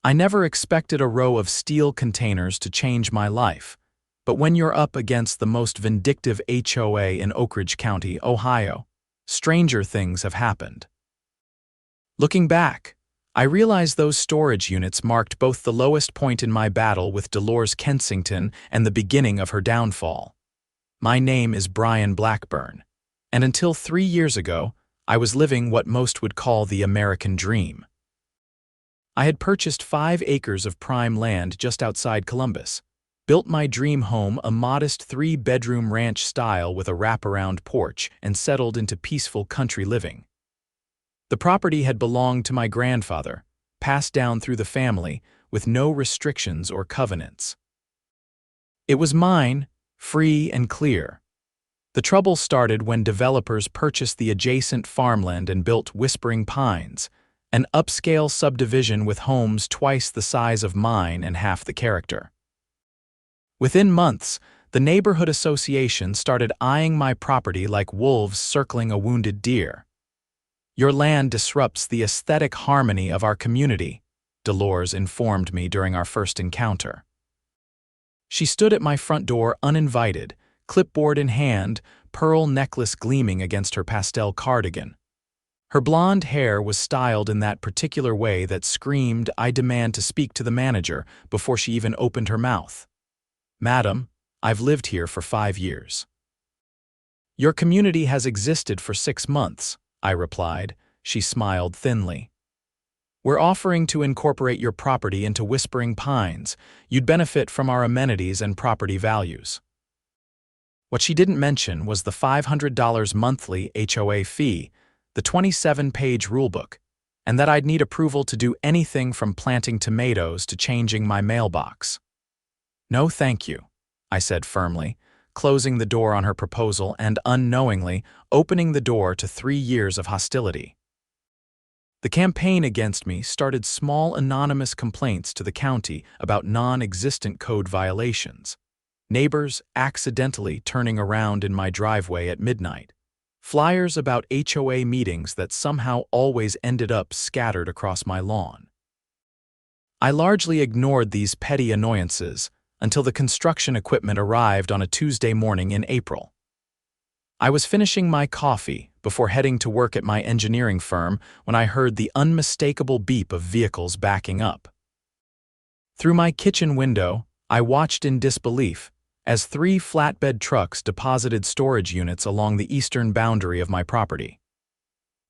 I never expected a row of steel containers to change my life, but when you're up against the most vindictive HOA in Oak Ridge County, Ohio, stranger things have happened. Looking back, I realize those storage units marked both the lowest point in my battle with Delores Kensington and the beginning of her downfall. My name is Brian Blackburn, and until 3 years ago, I was living what most would call the American dream. I had purchased 5 acres of prime land just outside Columbus, built my dream home a modest 3-bedroom ranch style with a wraparound porch, and settled into peaceful country living. The property had belonged to my grandfather, passed down through the family, with no restrictions or covenants. It was mine, free and clear. The trouble started when developers purchased the adjacent farmland and built Whispering Pines, an upscale subdivision with homes twice the size of mine and half the character. Within months, the neighborhood association started eyeing my property like wolves circling a wounded deer. "Your land disrupts the aesthetic harmony of our community," Delores informed me during our first encounter. She stood at my front door uninvited, clipboard in hand, pearl necklace gleaming against her pastel cardigan. Her blonde hair was styled in that particular way that screamed, "I demand to speak to the manager," before she even opened her mouth. "Madam, I've lived here for 5 years." "Your community has existed for 6 months," I replied. She smiled thinly. "We're offering to incorporate your property into Whispering Pines. You'd benefit from our amenities and property values." What she didn't mention was the $500 monthly HOA fee, the 27-page rulebook, and that I'd need approval to do anything from planting tomatoes to changing my mailbox. "No, thank you," I said firmly, closing the door on her proposal and unknowingly opening the door to 3 years of hostility. The campaign against me started small anonymous complaints to the county about non-existent code violations, neighbors accidentally turning around in my driveway at midnight, flyers about HOA meetings that somehow always ended up scattered across my lawn. I largely ignored these petty annoyances until the construction equipment arrived on a Tuesday morning in April. I was finishing my coffee before heading to work at my engineering firm when I heard the unmistakable beep of vehicles backing up. Through my kitchen window, I watched in disbelief as 3 flatbed trucks deposited storage units along the eastern boundary of my property.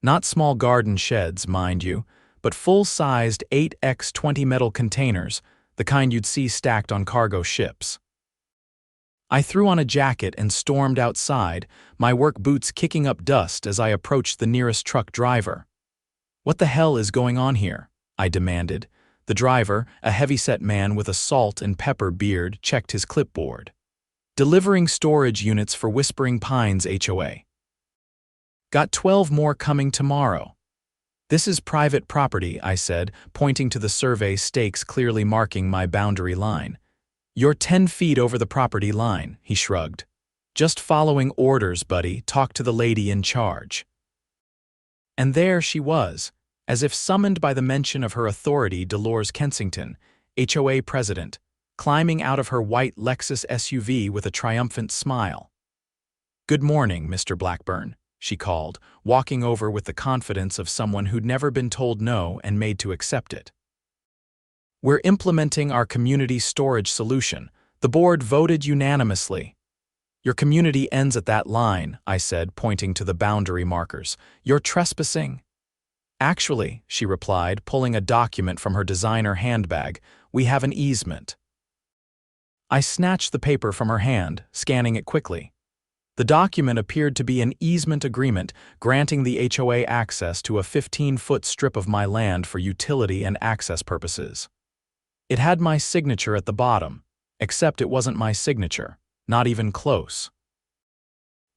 Not small garden sheds, mind you, but full-sized 8x20 metal containers, the kind you'd see stacked on cargo ships. I threw on a jacket and stormed outside, my work boots kicking up dust as I approached the nearest truck driver. "What the hell is going on here?" I demanded. The driver, a heavy-set man with a salt and pepper beard, checked his clipboard. "Delivering storage units for Whispering Pines HOA. Got 12 more coming tomorrow." "This is private property," I said, pointing to the survey stakes clearly marking my boundary line. "You're 10 feet over the property line," he shrugged. "Just following orders, buddy. Talk to the lady in charge." And there she was, as if summoned by the mention of her authority, Delores Kensington, HOA president, climbing out of her white Lexus SUV with a triumphant smile. "Good morning, Mr. Blackburn," she called, walking over with the confidence of someone who'd never been told no and made to accept it. "We're implementing our community storage solution. The board voted unanimously." "Your community ends at that line," I said, pointing to the boundary markers. "You're trespassing." "Actually," she replied, pulling a document from her designer handbag, "we have an easement." I snatched the paper from her hand, scanning it quickly. The document appeared to be an easement agreement granting the HOA access to a 15-foot strip of my land for utility and access purposes. It had my signature at the bottom, except it wasn't my signature, not even close.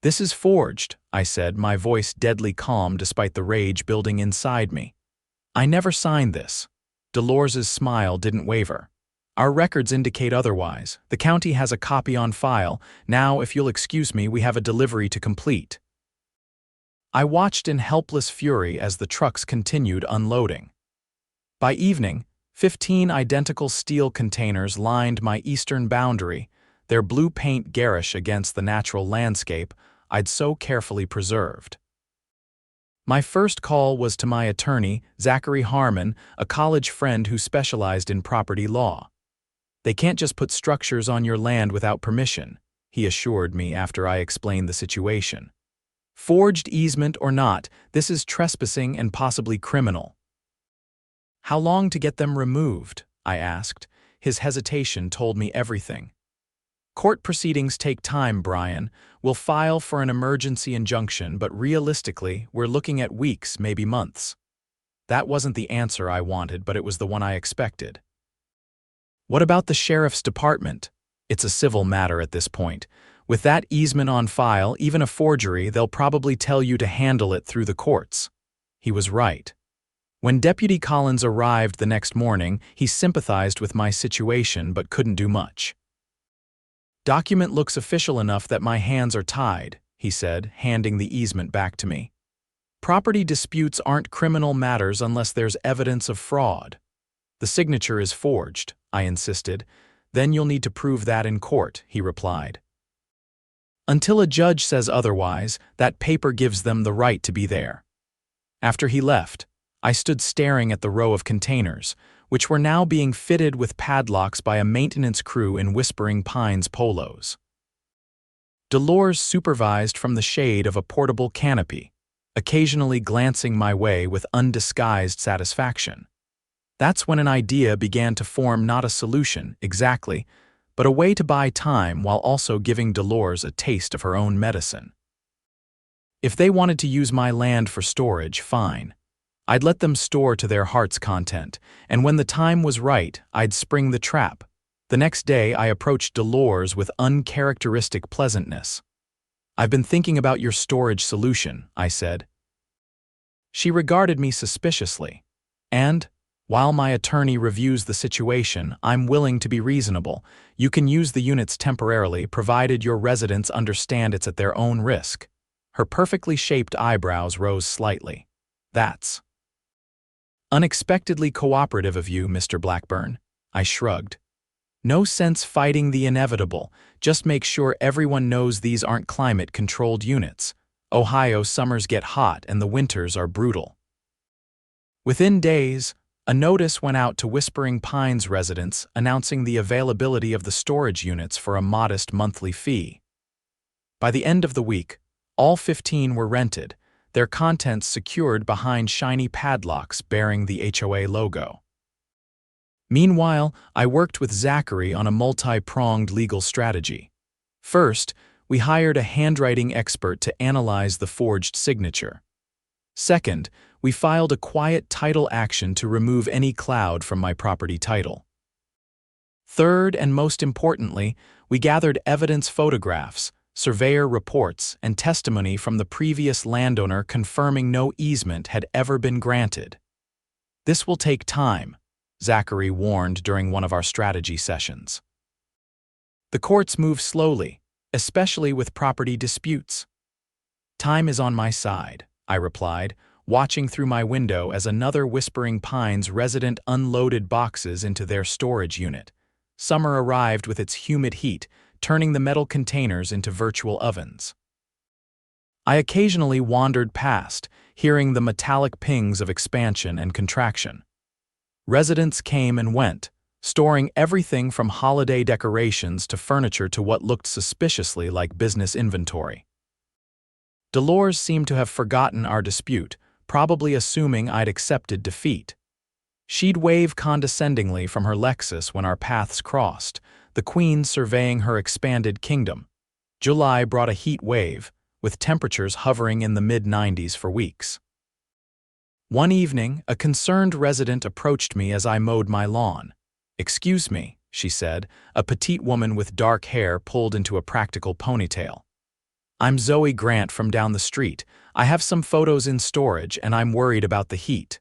"This is forged," I said, my voice deadly calm despite the rage building inside me. "I never signed this." Dolores's smile didn't waver. "Our records indicate otherwise. The county has a copy on file. Now, if you'll excuse me, we have a delivery to complete." I watched in helpless fury as the trucks continued unloading. By evening, 15 identical steel containers lined my eastern boundary, their blue paint garish against the natural landscape I'd so carefully preserved. My first call was to my attorney, Zachary Harmon, a college friend who specialized in property law. "They can't just put structures on your land without permission," he assured me after I explained the situation. "Forged easement or not, this is trespassing and possibly criminal." "How long to get them removed?" I asked. His hesitation told me everything. "Court proceedings take time, Brian. We'll file for an emergency injunction, but realistically, we're looking at weeks, maybe months." That wasn't the answer I wanted, but it was the one I expected. "What about the sheriff's department?" "It's a civil matter at this point. With that easement on file, even a forgery, they'll probably tell you to handle it through the courts." He was right. When Deputy Collins arrived the next morning, he sympathized with my situation but couldn't do much. "Document looks official enough that my hands are tied," he said, handing the easement back to me. "Property disputes aren't criminal matters unless there's evidence of fraud." "The signature is forged," I insisted. "Then you'll need to prove that in court," he replied. "Until a judge says otherwise, that paper gives them the right to be there." After he left, I stood staring at the row of containers, which were now being fitted with padlocks by a maintenance crew in Whispering Pines polos. Delores supervised from the shade of a portable canopy, occasionally glancing my way with undisguised satisfaction. That's when an idea began to form, not a solution, exactly, but a way to buy time while also giving Delores a taste of her own medicine. If they wanted to use my land for storage, fine. I'd let them store to their heart's content, and when the time was right, I'd spring the trap. The next day, I approached Delores with uncharacteristic pleasantness. "I've been thinking about your storage solution," I said. She regarded me suspiciously. "And, while my attorney reviews the situation, I'm willing to be reasonable. You can use the units temporarily, provided your residents understand it's at their own risk." Her perfectly shaped eyebrows rose slightly. "That's unexpectedly cooperative of you, Mr. Blackburn." I shrugged. "No sense fighting the inevitable. Just make sure everyone knows these aren't climate-controlled units. Ohio summers get hot and the winters are brutal." Within days, a notice went out to Whispering Pines residents announcing the availability of the storage units for a modest monthly fee. By the end of the week, all 15 were rented, their contents secured behind shiny padlocks bearing the HOA logo. Meanwhile, I worked with Zachary on a multi-pronged legal strategy. First, we hired a handwriting expert to analyze the forged signature. Second, we filed a quiet title action to remove any cloud from my property title. Third, and most importantly, we gathered evidence photographs, surveyor reports, and testimony from the previous landowner confirming no easement had ever been granted. "This will take time," Zachary warned during one of our strategy sessions. "The courts move slowly, especially with property disputes." "Time is on my side," I replied, watching through my window as another Whispering Pines resident unloaded boxes into their storage unit. Summer arrived with its humid heat, turning the metal containers into virtual ovens. I occasionally wandered past, hearing the metallic pings of expansion and contraction. Residents came and went, storing everything from holiday decorations to furniture to what looked suspiciously like business inventory. Delores seemed to have forgotten our dispute, probably assuming I'd accepted defeat. She'd wave condescendingly from her Lexus when our paths crossed, the Queen surveying her expanded kingdom. July brought a heat wave, with temperatures hovering in the mid-90s for weeks. One evening, a concerned resident approached me as I mowed my lawn. "Excuse me," she said, a petite woman with dark hair pulled into a practical ponytail. "I'm Zoe Grant from down the street. I have some photos in storage and I'm worried about the heat."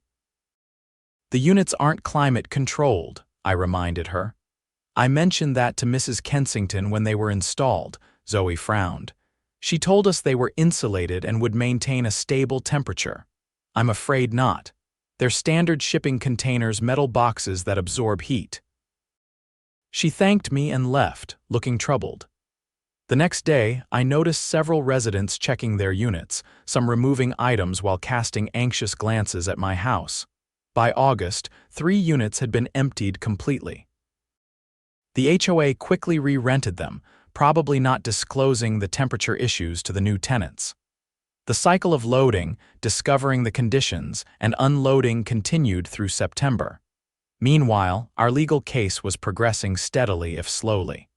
"The units aren't climate-controlled," I reminded her. "I mentioned that to Mrs. Kensington when they were installed," Zoe frowned. "She told us they were insulated and would maintain a stable temperature." "I'm afraid not. They're standard shipping containers, metal boxes that absorb heat. She thanked me and left, looking troubled. The next day, I noticed several residents checking their units, some removing items while casting anxious glances at my house. By August, 3 units had been emptied completely. The HOA quickly re-rented them, probably not disclosing the temperature issues to the new tenants. The cycle of loading, discovering the conditions, and unloading continued through September. Meanwhile, our legal case was progressing steadily if slowly.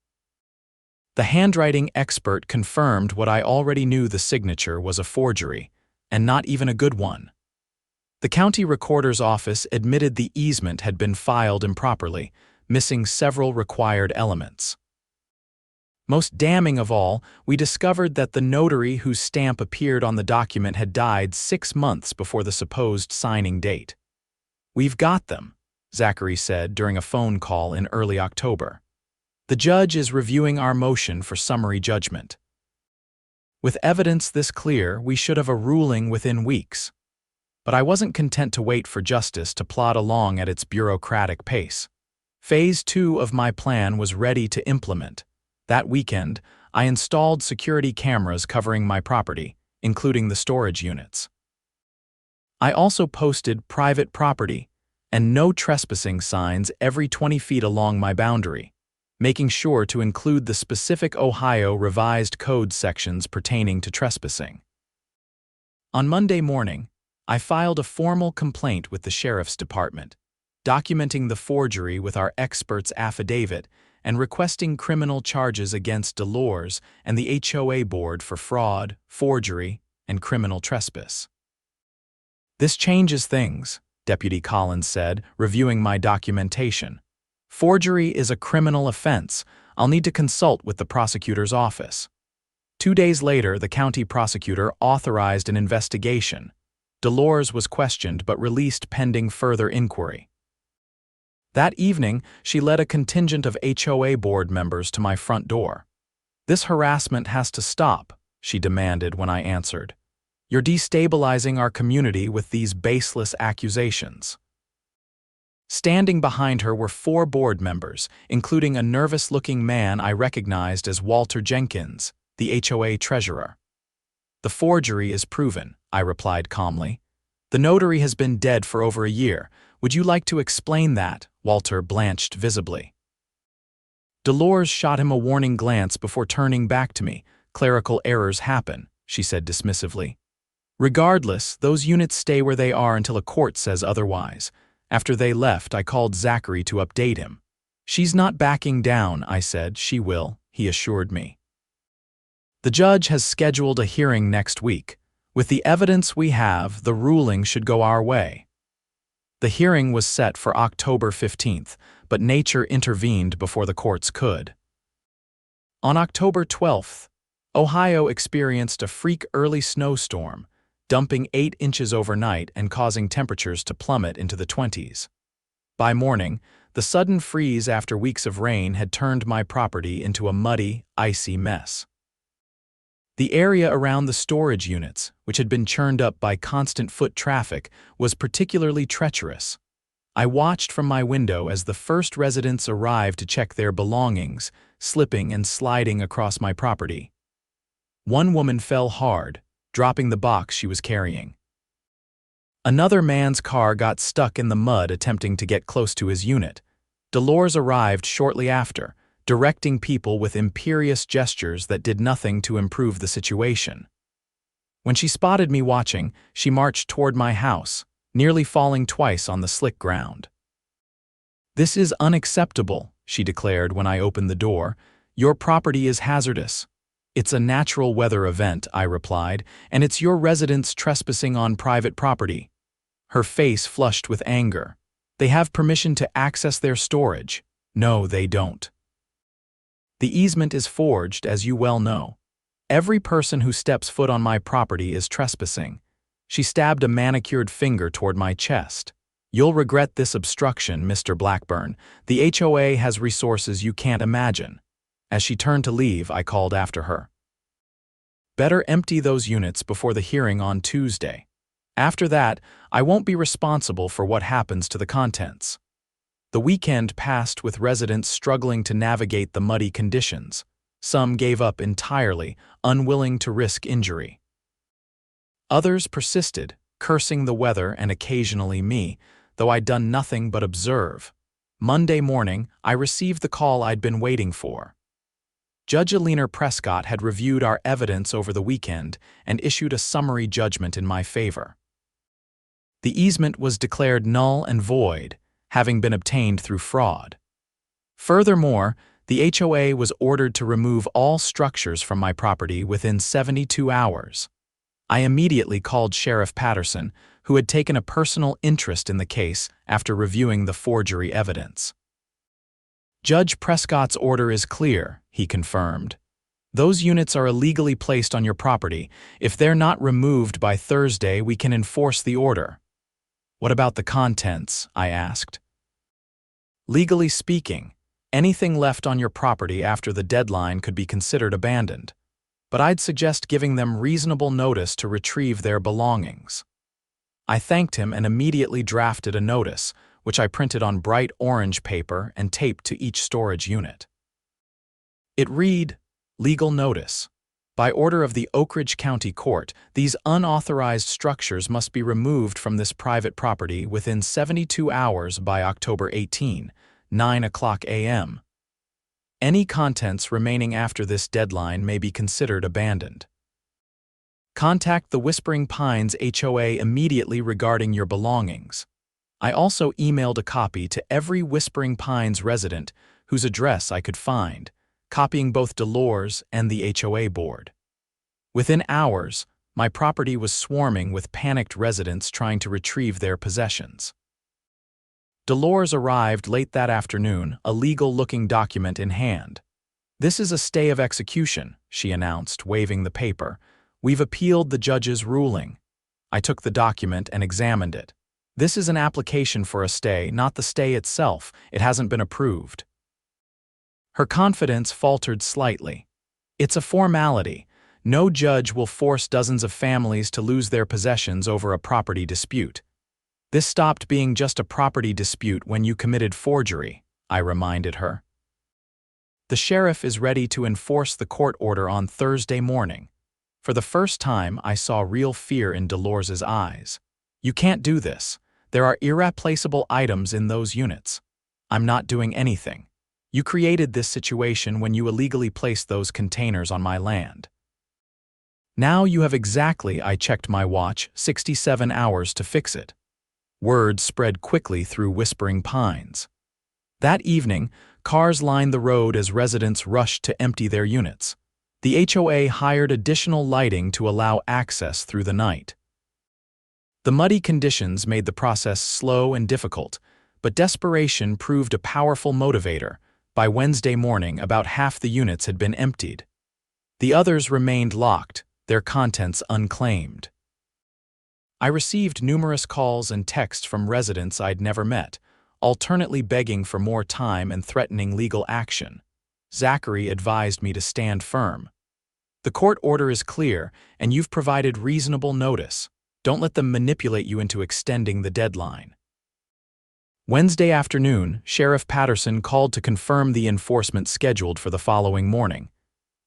The handwriting expert confirmed what I already knew: the signature was a forgery, and not even a good one. The county recorder's office admitted the easement had been filed improperly, missing several required elements. Most damning of all, we discovered that the notary whose stamp appeared on the document had died 6 months before the supposed signing date. "We've got them," Zachary said during a phone call in early October. "The judge is reviewing our motion for summary judgment." With evidence this clear, we should have a ruling within weeks. But I wasn't content to wait for justice to plod along at its bureaucratic pace. Phase 2 of my plan was ready to implement. That weekend, I installed security cameras covering my property, including the storage units. I also posted private property and no trespassing signs every 20 feet along my boundary, making sure to include the specific Ohio revised code sections pertaining to trespassing. On Monday morning, I filed a formal complaint with the Sheriff's Department, documenting the forgery with our expert's affidavit and requesting criminal charges against Delores and the HOA board for fraud, forgery, and criminal trespass. "This changes things," Deputy Collins said, reviewing my documentation. "Forgery is a criminal offense. I'll need to consult with the prosecutor's office." 2 days later, the county prosecutor authorized an investigation. Delores was questioned but released pending further inquiry. That evening, she led a contingent of HOA board members to my front door. "This harassment has to stop," she demanded when I answered. "You're destabilizing our community with these baseless accusations." Standing behind her were 4 board members, including a nervous-looking man I recognized as Walter Jenkins, the HOA treasurer. "The forgery is proven," I replied calmly. "The notary has been dead for over a year. Would you like to explain that?" Walter blanched visibly. Delores shot him a warning glance before turning back to me. "Clerical errors happen," she said dismissively. "Regardless, those units stay where they are until a court says otherwise." After they left, I called Zachary to update him. "She's not backing down," I said. "She will," he assured me. The judge has scheduled a hearing next week. With the evidence we have, the ruling should go our way. The hearing was set for October 15th, but nature intervened before the courts could. On October 12th, Ohio experienced a freak early snowstorm, dumping 8 inches overnight and causing temperatures to plummet into the 20s. By morning, the sudden freeze after weeks of rain had turned my property into a muddy, icy mess. The area around the storage units, which had been churned up by constant foot traffic, was particularly treacherous. I watched from my window as the first residents arrived to check their belongings, slipping and sliding across my property. One woman fell hard, dropping the box she was carrying. Another man's car got stuck in the mud attempting to get close to his unit. Delores arrived shortly after, directing people with imperious gestures that did nothing to improve the situation. When she spotted me watching, she marched toward my house, nearly falling twice on the slick ground. "This is unacceptable," she declared when I opened the door. "Your property is hazardous." "It's a natural weather event," I replied, "and it's your residents trespassing on private property." Her face flushed with anger. "They have permission to access their storage." "No, they don't." "The easement is forged, as you well know. Every person who steps foot on my property is trespassing." She stabbed a manicured finger toward my chest. "You'll regret this obstruction, Mr. Blackburn. The HOA has resources you can't imagine." As she turned to leave, I called after her. "Better empty those units before the hearing on Tuesday." After that, I won't be responsible for what happens to the contents. The weekend passed with residents struggling to navigate the muddy conditions. Some gave up entirely, unwilling to risk injury. Others persisted, cursing the weather and occasionally me, though I'd done nothing but observe. Monday morning, I received the call I'd been waiting for. Judge Alina Prescott had reviewed our evidence over the weekend and issued a summary judgment in my favor. The easement was declared null and void, having been obtained through fraud. Furthermore, the HOA was ordered to remove all structures from my property within 72 hours. I immediately called Sheriff Patterson, who had taken a personal interest in the case after reviewing the forgery evidence. Judge Prescott's order is clear, he confirmed. Those units are illegally placed on your property. If they're not removed by Thursday, we can enforce the order. What about the contents? I asked. Legally speaking, anything left on your property after the deadline could be considered abandoned, but I'd suggest giving them reasonable notice to retrieve their belongings. I thanked him and immediately drafted a notice, which I printed on bright orange paper and taped to each storage unit. It read, "Legal Notice. By order of the Oak Ridge County Court, these unauthorized structures must be removed from this private property within 72 hours by October 18, 9:00 a.m. Any contents remaining after this deadline may be considered abandoned. Contact the Whispering Pines HOA immediately regarding your belongings." I also emailed a copy to every Whispering Pines resident whose address I could find, copying both Delores and the HOA board. Within hours, my property was swarming with panicked residents trying to retrieve their possessions. Delores arrived late that afternoon, a legal-looking document in hand. "This is a stay of execution," she announced, waving the paper. "We've appealed the judge's ruling." I took the document and examined it. "This is an application for a stay, not the stay itself. It hasn't been approved." Her confidence faltered slightly. "It's a formality. No judge will force dozens of families to lose their possessions over a property dispute. This stopped being just a property dispute when you committed forgery," I reminded her. "The sheriff is ready to enforce the court order on Thursday morning." For the first time, I saw real fear in Dolores's eyes. "You can't do this. There are irreplaceable items in those units. I'm not doing anything. You created this situation when you illegally placed those containers on my land. Now you have exactly, I checked my watch, 67 hours to fix it." Word spread quickly through Whispering Pines. That evening, cars lined the road as residents rushed to empty their units. The HOA hired additional lighting to allow access through the night. The muddy conditions made the process slow and difficult, but desperation proved a powerful motivator. By Wednesday morning, about half the units had been emptied. The others remained locked, their contents unclaimed. I received numerous calls and texts from residents I'd never met, alternately begging for more time and threatening legal action. Zachary advised me to stand firm. "The court order is clear, and you've provided reasonable notice. Don't let them manipulate you into extending the deadline." Wednesday afternoon, Sheriff Patterson called to confirm the enforcement scheduled for the following morning.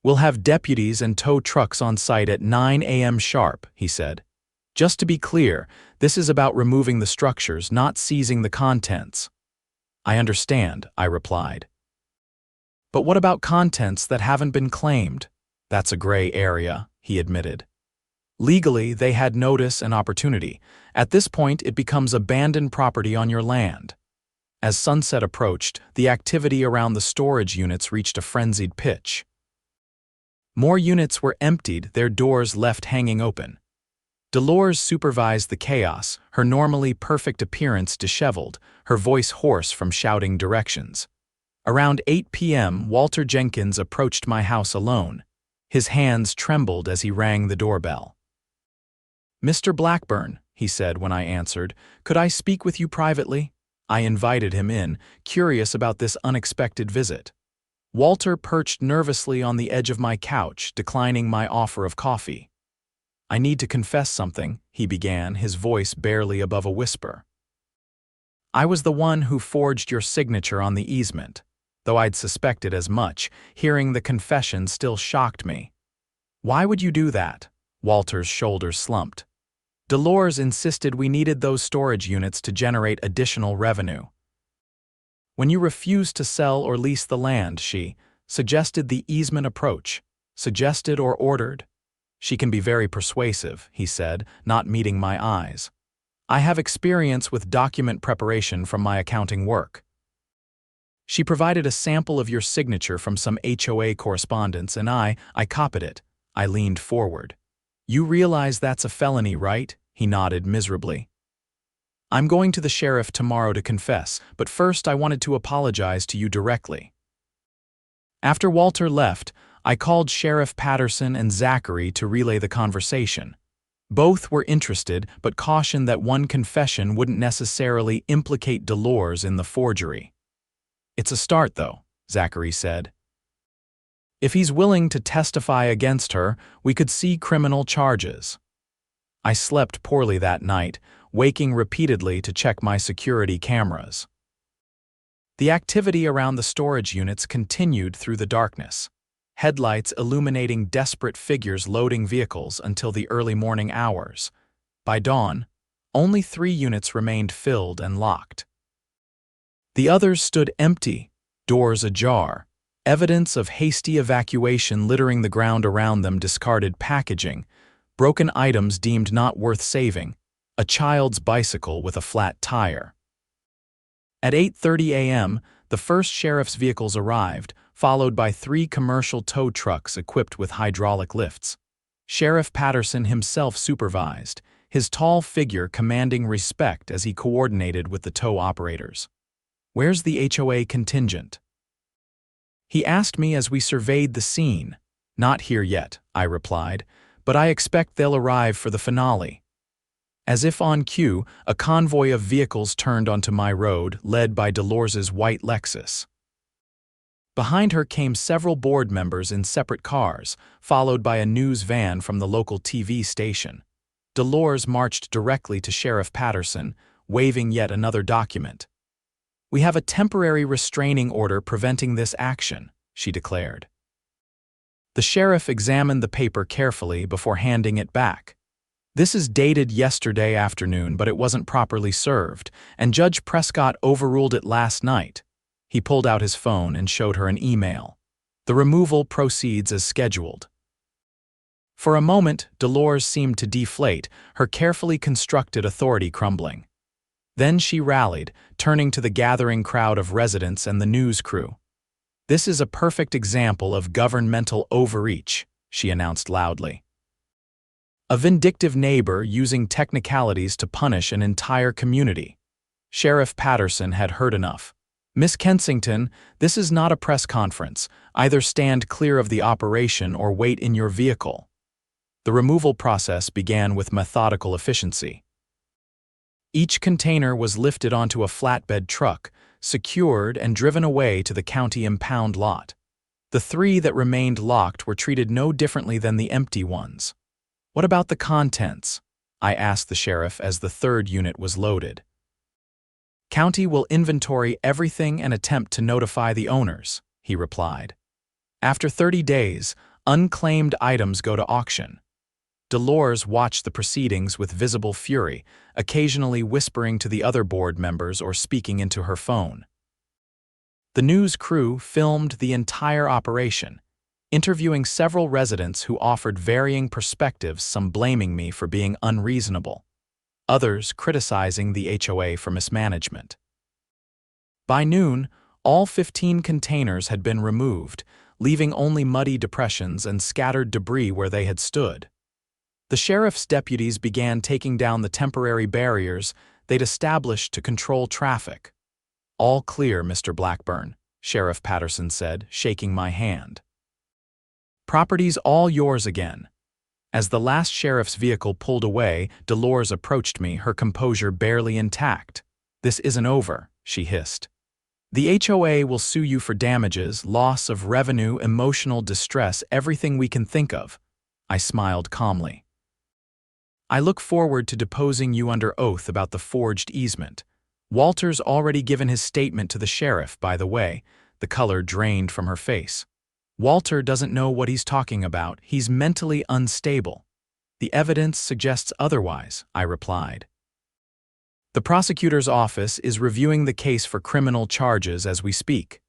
"We'll have deputies and tow trucks on site at 9 a.m. sharp," he said. "Just to be clear, this is about removing the structures, not seizing the contents." "I understand," I replied. "But what about contents that haven't been claimed?" "That's a gray area," he admitted. "Legally, they had notice and opportunity. At this point, it becomes abandoned property on your land." As sunset approached, the activity around the storage units reached a frenzied pitch. More units were emptied, their doors left hanging open. Delores supervised the chaos, her normally perfect appearance disheveled, her voice hoarse from shouting directions. Around 8 p.m., Walter Jenkins approached my house alone. His hands trembled as he rang the doorbell. "Mr. Blackburn," he said when I answered, "could I speak with you privately?" I invited him in, curious about this unexpected visit. Walter perched nervously on the edge of my couch, declining my offer of coffee. "I need to confess something," he began, his voice barely above a whisper. "I was the one who forged your signature on the easement. Though I'd suspected as much, hearing the confession still shocked me." "Why would you do that?" Walter's shoulders slumped. "Delores insisted we needed those storage units to generate additional revenue. When you refused to sell or lease the land, she suggested the easement approach. Suggested or ordered?" "She can be very persuasive," he said, not meeting my eyes. "I have experience with document preparation from my accounting work." "She provided a sample of your signature from some HOA correspondence, and I copied it." I leaned forward. "You realize that's a felony, right?" He nodded miserably. "I'm going to the sheriff tomorrow to confess, but first I wanted to apologize to you directly." After Walter left, I called Sheriff Patterson and Zachary to relay the conversation. Both were interested, but cautioned that one confession wouldn't necessarily implicate Delores in the forgery. "It's a start, though," Zachary said. "If he's willing to testify against her, we could see criminal charges." I slept poorly that night, waking repeatedly to check my security cameras. The activity around the storage units continued through the darkness, headlights illuminating desperate figures loading vehicles until the early morning hours. By dawn, only 3 units remained filled and locked. The others stood empty, doors ajar, evidence of hasty evacuation littering the ground around them, discarded packaging, broken items deemed not worth saving, a child's bicycle with a flat tire. At 8:30 a.m., the first sheriff's vehicles arrived, followed by 3 commercial tow trucks equipped with hydraulic lifts. Sheriff Patterson himself supervised, his tall figure commanding respect as he coordinated with the tow operators. "Where's the HOA contingent?" he asked me as we surveyed the scene. "Not here yet," I replied, "but I expect they'll arrive for the finale." As if on cue, a convoy of vehicles turned onto my road, led by Dolores's white Lexus. Behind her came several board members in separate cars, followed by a news van from the local TV station. Delores marched directly to Sheriff Patterson, waving yet another document. "We have a temporary restraining order preventing this action," she declared. The sheriff examined the paper carefully before handing it back. "This is dated yesterday afternoon, but it wasn't properly served, and Judge Prescott overruled it last night." He pulled out his phone and showed her an email. "The removal proceeds as scheduled." For a moment, Delores seemed to deflate, her carefully constructed authority crumbling. Then she rallied, turning to the gathering crowd of residents and the news crew. "This is a perfect example of governmental overreach," she announced loudly. "A vindictive neighbor using technicalities to punish an entire community." Sheriff Patterson had heard enough. "Miss Kensington, this is not a press conference. Either stand clear of the operation or wait in your vehicle." The removal process began with methodical efficiency. Each container was lifted onto a flatbed truck, secured and driven away to the county impound lot. The 3 that remained locked were treated no differently than the empty ones. "What about the contents?" I asked the sheriff as the 3rd unit was loaded. "County will inventory everything and attempt to notify the owners," he replied. "After 30 days, unclaimed items go to auction." Delores watched the proceedings with visible fury, occasionally whispering to the other board members or speaking into her phone. The news crew filmed the entire operation, interviewing several residents who offered varying perspectives, some blaming me for being unreasonable, others criticizing the HOA for mismanagement. By noon, all 15 containers had been removed, leaving only muddy depressions and scattered debris where they had stood. The sheriff's deputies began taking down the temporary barriers they'd established to control traffic. "All clear, Mr. Blackburn," Sheriff Patterson said, shaking my hand. "Property's all yours again." As the last sheriff's vehicle pulled away, Delores approached me, her composure barely intact. "This isn't over," she hissed. "The HOA will sue you for damages, loss of revenue, emotional distress, everything we can think of." I smiled calmly. I look forward to deposing you under oath about the forged easement. Walter's already given his statement to the sheriff, by the way." The color drained from her face. "Walter doesn't know what he's talking about. He's mentally unstable." "The evidence suggests otherwise," I replied. "The prosecutor's office is reviewing the case for criminal charges as we speak."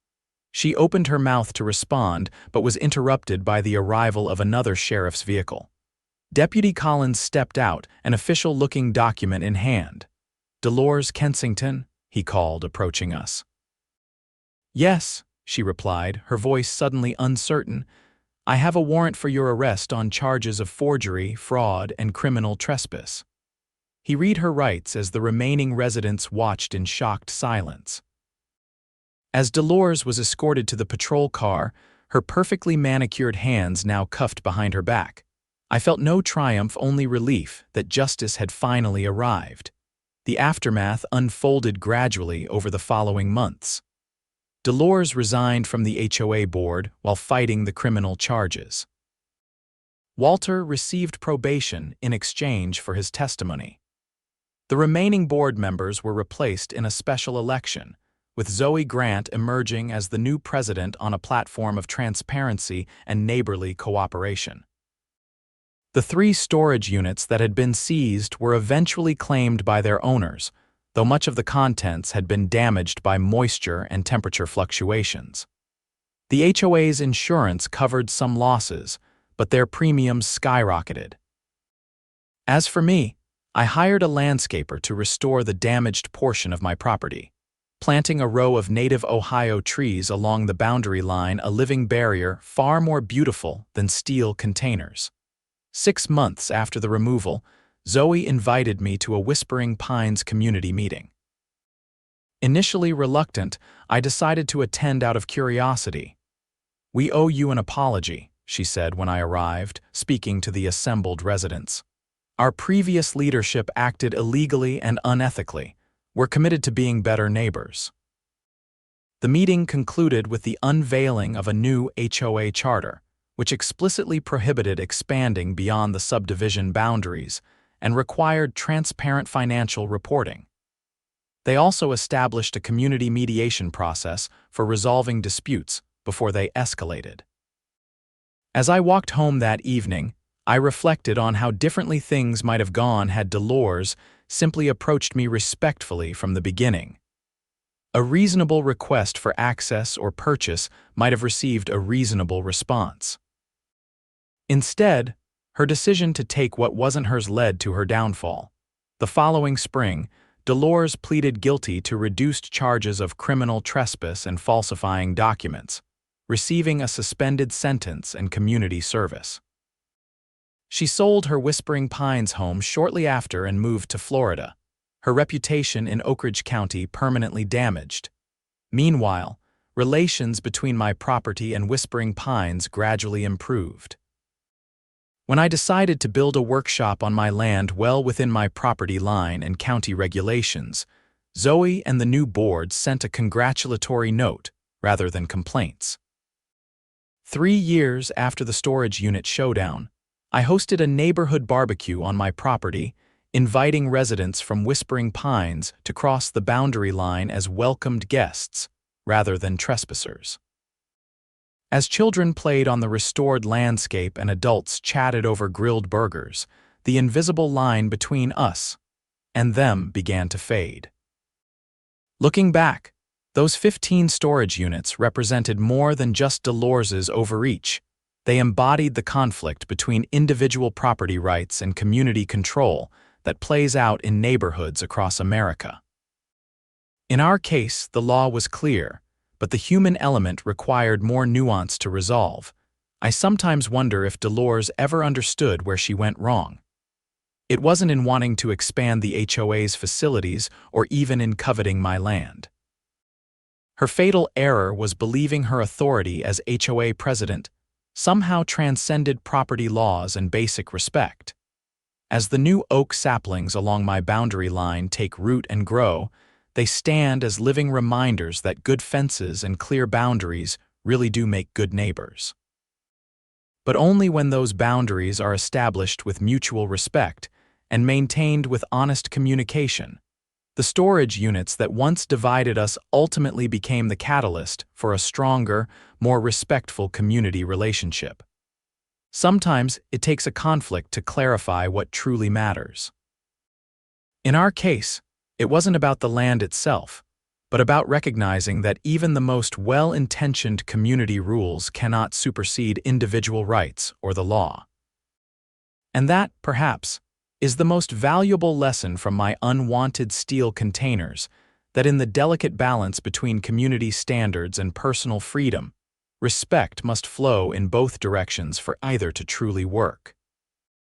She opened her mouth to respond, but was interrupted by the arrival of another sheriff's vehicle. Deputy Collins stepped out, an official-looking document in hand. "Delores Kensington?" he called, approaching us. "Yes," she replied, her voice suddenly uncertain. "I have a warrant for your arrest on charges of forgery, fraud, and criminal trespass." He read her rights as the remaining residents watched in shocked silence. As Delores was escorted to the patrol car, her perfectly manicured hands now cuffed behind her back, I felt no triumph, only relief that justice had finally arrived. The aftermath unfolded gradually over the following months. Delores resigned from the HOA board while fighting the criminal charges. Walter received probation in exchange for his testimony. The remaining board members were replaced in a special election, with Zoe Grant emerging as the new president on a platform of transparency and neighborly cooperation. The 3 storage units that had been seized were eventually claimed by their owners, though much of the contents had been damaged by moisture and temperature fluctuations. The HOA's insurance covered some losses, but their premiums skyrocketed. As for me, I hired a landscaper to restore the damaged portion of my property, planting a row of native Ohio trees along the boundary line, a living barrier far more beautiful than steel containers. 6 months after the removal, Zoe invited me to a Whispering Pines community meeting. Initially reluctant, I decided to attend out of curiosity. "We owe you an apology," she said when I arrived, speaking to the assembled residents. "Our previous leadership acted illegally and unethically. We're committed to being better neighbors." The meeting concluded with the unveiling of a new HOA charter, which explicitly prohibited expanding beyond the subdivision boundaries and required transparent financial reporting. They also established a community mediation process for resolving disputes before they escalated. As I walked home that evening, I reflected on how differently things might have gone had Delores simply approached me respectfully from the beginning. A reasonable request for access or purchase might have received a reasonable response. Instead, her decision to take what wasn't hers led to her downfall. The following spring, Delores pleaded guilty to reduced charges of criminal trespass and falsifying documents, receiving a suspended sentence and community service. She sold her Whispering Pines home shortly after and moved to Florida, her reputation in Oak Ridge County permanently damaged. Meanwhile, relations between my property and Whispering Pines gradually improved. When I decided to build a workshop on my land well within my property line and county regulations, Zoe and the new board sent a congratulatory note rather than complaints. 3 years after the storage unit showdown, I hosted a neighborhood barbecue on my property, inviting residents from Whispering Pines to cross the boundary line as welcomed guests rather than trespassers. As children played on the restored landscape and adults chatted over grilled burgers, the invisible line between us and them began to fade. Looking back, those 15 storage units represented more than just Dolores's overreach. They embodied the conflict between individual property rights and community control that plays out in neighborhoods across America. In our case, the law was clear, but the human element required more nuance to resolve. I sometimes wonder if Delores ever understood where she went wrong. It wasn't in wanting to expand the HOA's facilities or even in coveting my land. Her fatal error was believing her authority as HOA president somehow transcended property laws and basic respect. As the new oak saplings along my boundary line take root and grow, they stand as living reminders that good fences and clear boundaries really do make good neighbors. But only when those boundaries are established with mutual respect and maintained with honest communication. The storage units that once divided us ultimately became the catalyst for a stronger, more respectful community relationship. Sometimes it takes a conflict to clarify what truly matters. In our case, it wasn't about the land itself, but about recognizing that even the most well-intentioned community rules cannot supersede individual rights or the law. And that, perhaps, is the most valuable lesson from my unwanted steel containers, that in the delicate balance between community standards and personal freedom, respect must flow in both directions for either to truly work.